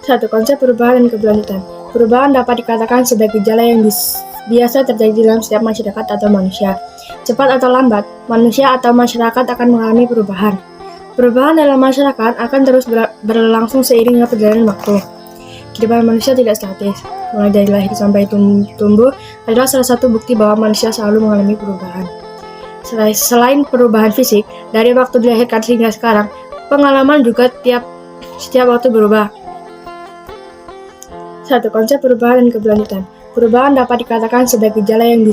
Satu, konsep perubahan dan keberlanjutan. Perubahan dapat dikatakan sebagai gejala yang biasa terjadi dalam setiap masyarakat atau manusia. Cepat atau lambat, manusia atau masyarakat akan mengalami perubahan. Perubahan dalam masyarakat akan terus berlangsung seiring dengan perjalanan waktu. Kehidupan manusia tidak statis, mulai dari lahir sampai tumbuh adalah salah satu bukti bahwa manusia selalu mengalami perubahan. Selain perubahan fisik, dari waktu dilahirkan hingga sekarang, pengalaman juga setiap waktu berubah. Satu, konsep perubahan dan keberlanjutan. Perubahan dapat dikatakan sebagai gejala yang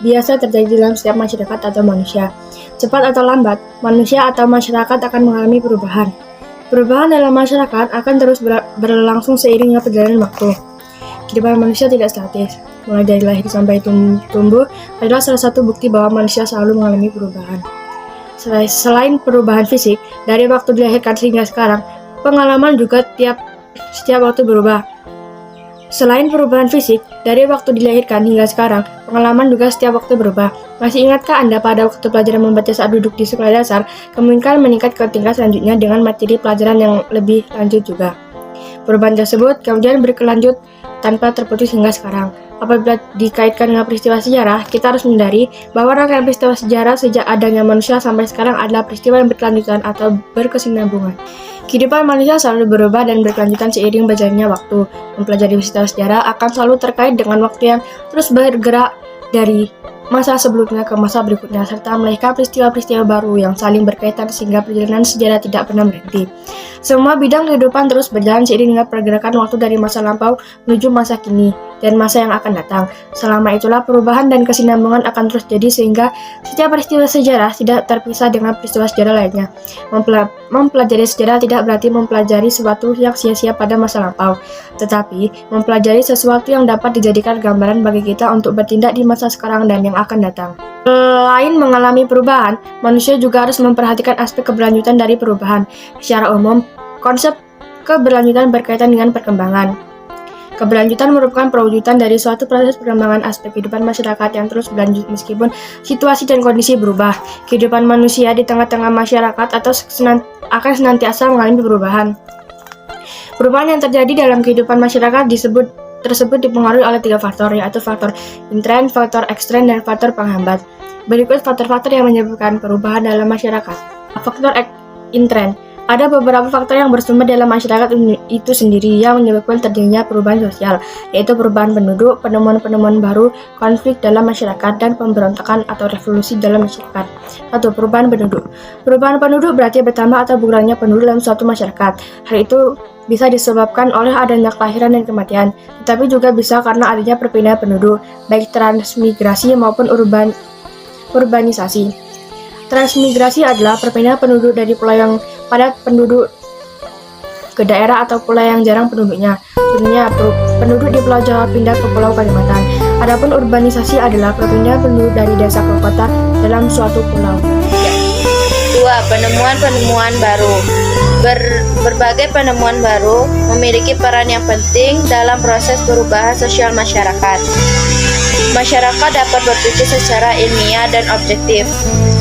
biasa terjadi dalam setiap masyarakat atau manusia. Cepat atau lambat, manusia atau masyarakat akan mengalami perubahan. Perubahan dalam masyarakat akan terus berlangsung seiring dengan perjalanan waktu. Kehidupan manusia tidak statis, mulai dari lahir sampai tumbuh adalah salah satu bukti bahwa manusia selalu mengalami perubahan. Selain perubahan fisik, dari waktu dilahirkan hingga sekarang, pengalaman juga setiap waktu berubah. Selain perubahan fisik, dari waktu dilahirkan hingga sekarang, pengalaman juga setiap waktu berubah. Masih ingatkah Anda pada waktu pelajaran membaca saat duduk di sekolah dasar, kemungkinan meningkat ke tingkat selanjutnya dengan materi pelajaran yang lebih lanjut juga. Perubahan tersebut kemudian berkelanjut tanpa terputus hingga sekarang. Apabila dikaitkan dengan peristiwa sejarah, kita harus menyadari bahwa rangkaian peristiwa sejarah sejak adanya manusia sampai sekarang adalah peristiwa yang berkelanjutan atau berkesinambungan. Kehidupan manusia selalu berubah dan berkelanjutan seiring berjalannya waktu. Mempelajari peristiwa sejarah akan selalu terkait dengan waktu yang terus bergerak dari masa sebelumnya ke masa berikutnya, serta melahirkan peristiwa-peristiwa baru yang saling berkaitan sehingga perjalanan sejarah tidak pernah berhenti. Semua bidang kehidupan terus berjalan seiring dengan pergerakan waktu dari masa lampau menuju masa kini dan masa yang akan datang. Selama itulah perubahan dan kesinambungan akan terus jadi sehingga setiap peristiwa sejarah tidak terpisah dengan peristiwa sejarah lainnya. Mempelajari sejarah tidak berarti mempelajari sesuatu yang sia-sia pada masa lampau, tetapi mempelajari sesuatu yang dapat dijadikan gambaran bagi kita untuk bertindak di masa sekarang dan yang akan datang. Selain mengalami perubahan, manusia juga harus memperhatikan aspek keberlanjutan dari perubahan. Secara umum, konsep keberlanjutan berkaitan dengan perkembangan. Keberlanjutan merupakan perwujudan dari suatu proses perkembangan aspek kehidupan masyarakat yang terus berlanjut meskipun situasi dan kondisi berubah. Kehidupan manusia di tengah-tengah masyarakat akan senantiasa mengalami perubahan. Perubahan yang terjadi dalam kehidupan masyarakat tersebut dipengaruhi oleh 3 faktor, yaitu faktor intern, faktor ekstern, dan faktor penghambat. Berikut faktor-faktor yang menyebabkan perubahan dalam masyarakat. Faktor intern. Ada beberapa faktor yang bersumber dalam masyarakat itu sendiri yang menyebabkan terjadinya perubahan sosial, yaitu perubahan penduduk, penemuan-penemuan baru, konflik dalam masyarakat, dan pemberontakan atau revolusi dalam masyarakat. 1. Perubahan penduduk. Perubahan penduduk berarti bertambah atau berkurangnya penduduk dalam suatu masyarakat. Hal itu bisa disebabkan oleh adanya kelahiran dan kematian, tetapi juga bisa karena adanya perpindahan penduduk, baik transmigrasi maupun urbanisasi. Transmigrasi adalah perpindahan penduduk dari pulau yang padat penduduk ke daerah atau pulau yang jarang penduduknya. Contohnya, penduduk di Pulau Jawa pindah ke Pulau Kalimantan. Adapun urbanisasi adalah perpindahan penduduk dari desa ke kota dalam suatu pulau. 2. Penemuan-penemuan baru. Berbagai penemuan baru memiliki peran yang penting dalam proses perubahan sosial masyarakat. Masyarakat dapat berpikir secara ilmiah dan objektif.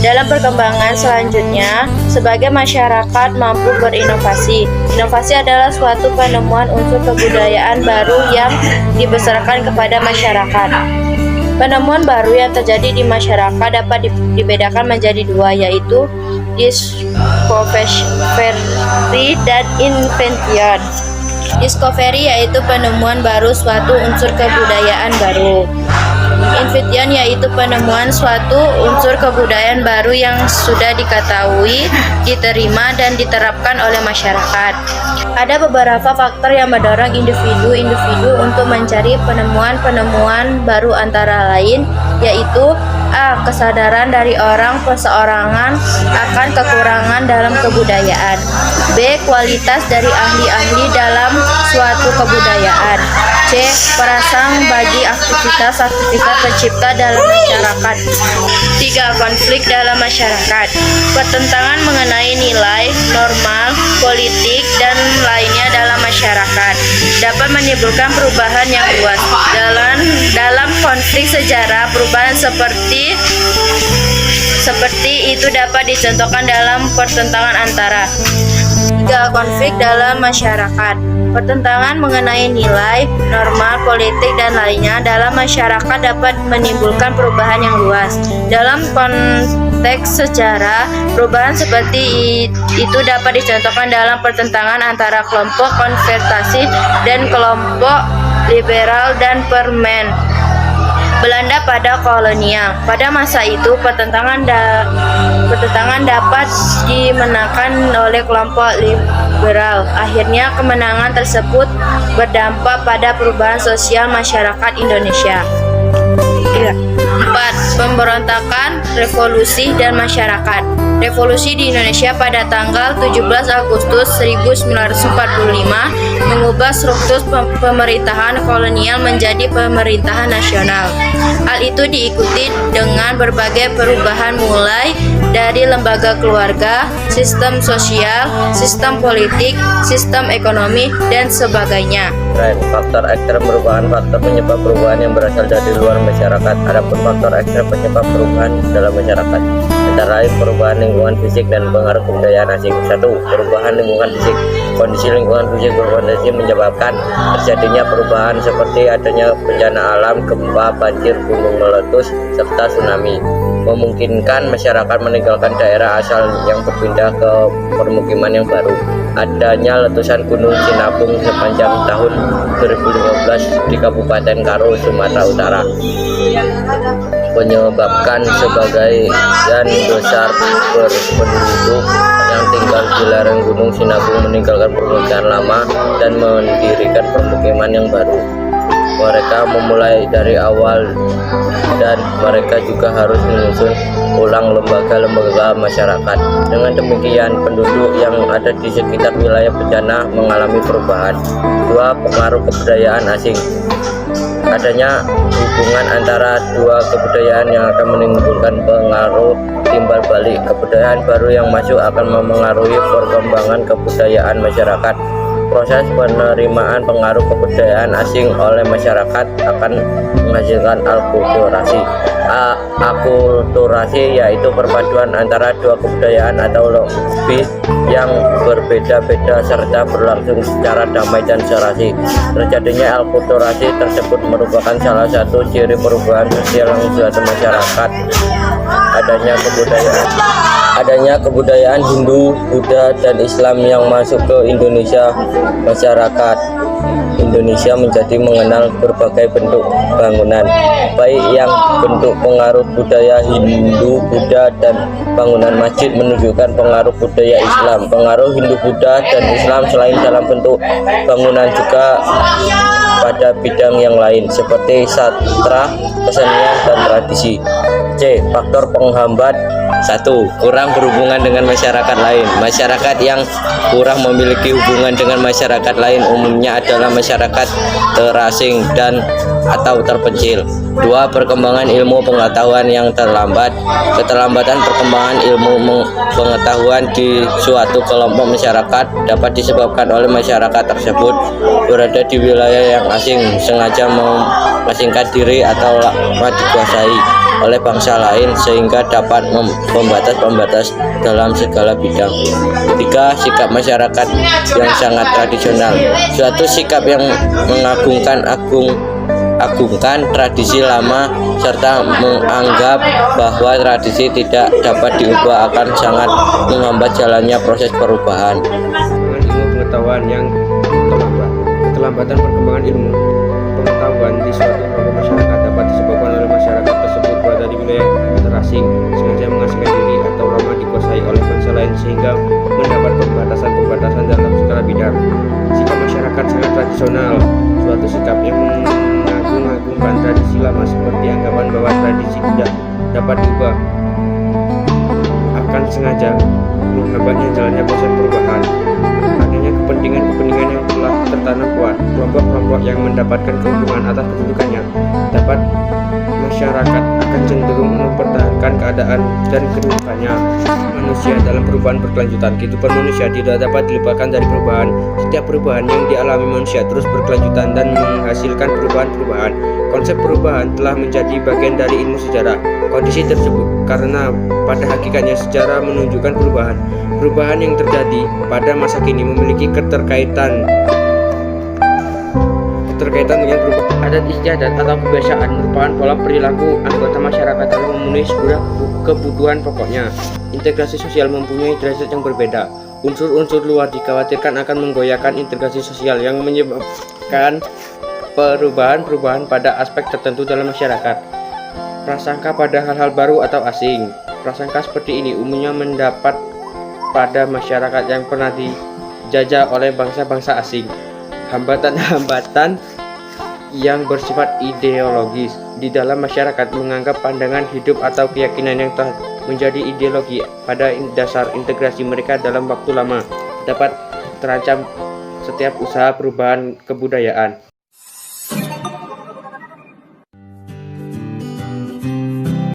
Dalam perkembangan selanjutnya, sebagai masyarakat mampu berinovasi. Inovasi adalah suatu penemuan unsur kebudayaan baru yang dibesarkan kepada masyarakat. Penemuan baru yang terjadi di masyarakat dapat dibedakan menjadi 2, yaitu discovery dan invention. Discovery yaitu penemuan baru suatu unsur kebudayaan baru. Invention yaitu penemuan suatu unsur kebudayaan baru yang sudah diketahui, diterima, dan diterapkan oleh masyarakat. Ada beberapa faktor yang mendorong individu-individu untuk mencari penemuan-penemuan baru antara lain, yaitu A. Kesadaran dari orang perseorangan akan kekurangan dalam kebudayaan. B. Kualitas dari ahli-ahli dalam suatu kebudayaan. C. Perangsang bagi aktivitas-aktivitas pencipta dalam masyarakat. 3. Konflik dalam masyarakat. Pertentangan mengenai nilai, norma, politik, dan lainnya dalam masyarakat dapat menimbulkan perubahan yang luas. Dalam konflik sejarah, perubahan seperti seperti itu dapat dicontohkan dalam pertentangan antara 3. Konflik dalam masyarakat. Pertentangan mengenai nilai, norma, politik, dan lainnya dalam masyarakat dapat menimbulkan perubahan yang luas. Dalam konteks sejarah, perubahan seperti itu dapat dicontohkan dalam pertentangan antara kelompok konservatif dan kelompok liberal dan permen Belanda pada kolonial. Pada masa itu, pertentangan dapat dimenangkan oleh kelompok liberal. Akhirnya, kemenangan tersebut berdampak pada perubahan sosial masyarakat Indonesia. 4. Pemberontakan, revolusi, dan masyarakat. Revolusi di Indonesia pada tanggal 17 Agustus 1945 mengubah struktur pemerintahan kolonial menjadi pemerintahan nasional. Hal itu diikuti dengan berbagai perubahan mulai dari lembaga keluarga, sistem sosial, sistem politik, sistem ekonomi, dan sebagainya. Faktor ekstrim merupakan faktor penyebab perubahan yang berasal dari luar masyarakat. Adapun faktor ekstrim penyebab perubahan dalam masyarakat antara lain perubahan lingkungan fisik dan pengaruh kebudayaan asing. 1. Perubahan lingkungan fisik. Kondisi lingkungan fisik berpotensi menyebabkan terjadinya perubahan seperti adanya bencana alam, gempa, banjir, gunung meletus, serta tsunami. Memungkinkan masyarakat meninggalkan daerah asal yang berpindah ke permukiman yang baru. Adanya letusan Gunung Sinabung sepanjang tahun 2015 di Kabupaten Karo, Sumatera Utara menyebabkan sebagian besar penduduk yang tinggal di lereng Gunung Sinabung meninggalkan permukiman lama dan mendirikan permukiman yang baru. Mereka memulai dari awal dan mereka juga harus menyusun ulang lembaga-lembaga masyarakat. Dengan demikian, penduduk yang ada di sekitar wilayah bencana mengalami perubahan. 2. Pengaruh kebudayaan asing. Adanya hubungan antara dua kebudayaan yang akan menimbulkan pengaruh timbal balik. Kebudayaan baru yang masuk akan memengaruhi perkembangan kebudayaan masyarakat. Proses penerimaan pengaruh kebudayaan asing oleh masyarakat akan menghasilkan akulturasi. Akulturasi yaitu perpaduan antara dua kebudayaan atau lebih yang berbeda-beda serta berlangsung secara damai dan serasi. Terjadinya akulturasi tersebut merupakan salah satu ciri perubahan sosial yang suatu masyarakat. Adanya kebudayaan Hindu, Buddha, dan Islam yang masuk ke Indonesia. Masyarakat Indonesia menjadi mengenal berbagai bentuk bangunan, baik yang bentuk pengaruh budaya Hindu, Buddha, dan bangunan masjid menunjukkan pengaruh budaya Islam. Pengaruh Hindu, Buddha, dan Islam selain dalam bentuk bangunan juga pada bidang yang lain seperti sastra, kesenian, dan tradisi. C. Faktor penghambat. 1. Kurang berhubungan dengan masyarakat lain. Masyarakat yang kurang memiliki hubungan dengan masyarakat lain umumnya adalah masyarakat terasing dan atau terpencil. 2. Perkembangan ilmu pengetahuan yang terlambat. Keterlambatan perkembangan ilmu pengetahuan di suatu kelompok masyarakat dapat disebabkan oleh masyarakat tersebut berada di wilayah yang asing, sengaja mengasingkan diri atau dikuasai oleh bangsa lain sehingga dapat pembatas-pembatas dalam segala bidang. 3. Sikap masyarakat yang sangat tradisional. Suatu sikap yang mengagungkan tradisi lama serta menganggap bahwa tradisi tidak dapat diubah akan sangat menghambat jalannya proses perubahan. Ilmu pengetahuan yang terlambat. Keterlambatan perkembangan ilmu pengetahuan di suatu kelompok masyarakat dapat disebabkan oleh masyarakat tersebut berada di wilayah terasing, sengaja mengasingkan diri atau lama dikuasai oleh bangsa lain sehingga mendapat pembatasan dalam segala bidang. Sikap masyarakat sangat tradisional. Suatu sikap yang mengagung-agungkan tradisi lama seperti anggapan bahwa tradisi tidak dapat diubah akan sengaja menghambatnya jalannya proses perubahan. Adanya kepentingan yang telah tertanam kuat, kelompok-kelompok yang mendapatkan keuntungan atas kedudukannya, dapat masyarakat akan cenderung mempertahankan akan keadaan dan kedudukannya manusia dalam perubahan berkelanjutan. Kehidupan manusia tidak dapat dilupakan dari perubahan. Setiap perubahan yang dialami manusia terus berkelanjutan dan menghasilkan perubahan-perubahan. Konsep perubahan telah menjadi bagian dari ilmu sejarah. Kondisi tersebut karena pada hakikatnya sejarah menunjukkan perubahan. Perubahan yang terjadi pada masa kini memiliki keterkaitan dengan perubahan. Adat istiadat atau kebiasaan merupakan pola perilaku anggota masyarakat dalam memenuhi sebuah kebutuhan pokoknya. Integrasi sosial mempunyai derajat yang berbeda. Unsur-unsur luar dikhawatirkan akan menggoyahkan integrasi sosial yang menyebabkan perubahan-perubahan pada aspek tertentu dalam masyarakat. Prasangka pada hal-hal baru atau asing. Prasangka seperti ini umumnya mendapat pada masyarakat yang pernah dijajah oleh bangsa-bangsa asing. Hambatan-hambatan yang bersifat ideologis di dalam masyarakat menganggap pandangan hidup atau keyakinan yang telah menjadi ideologi pada dasar integrasi mereka dalam waktu lama dapat terancam setiap usaha perubahan kebudayaan.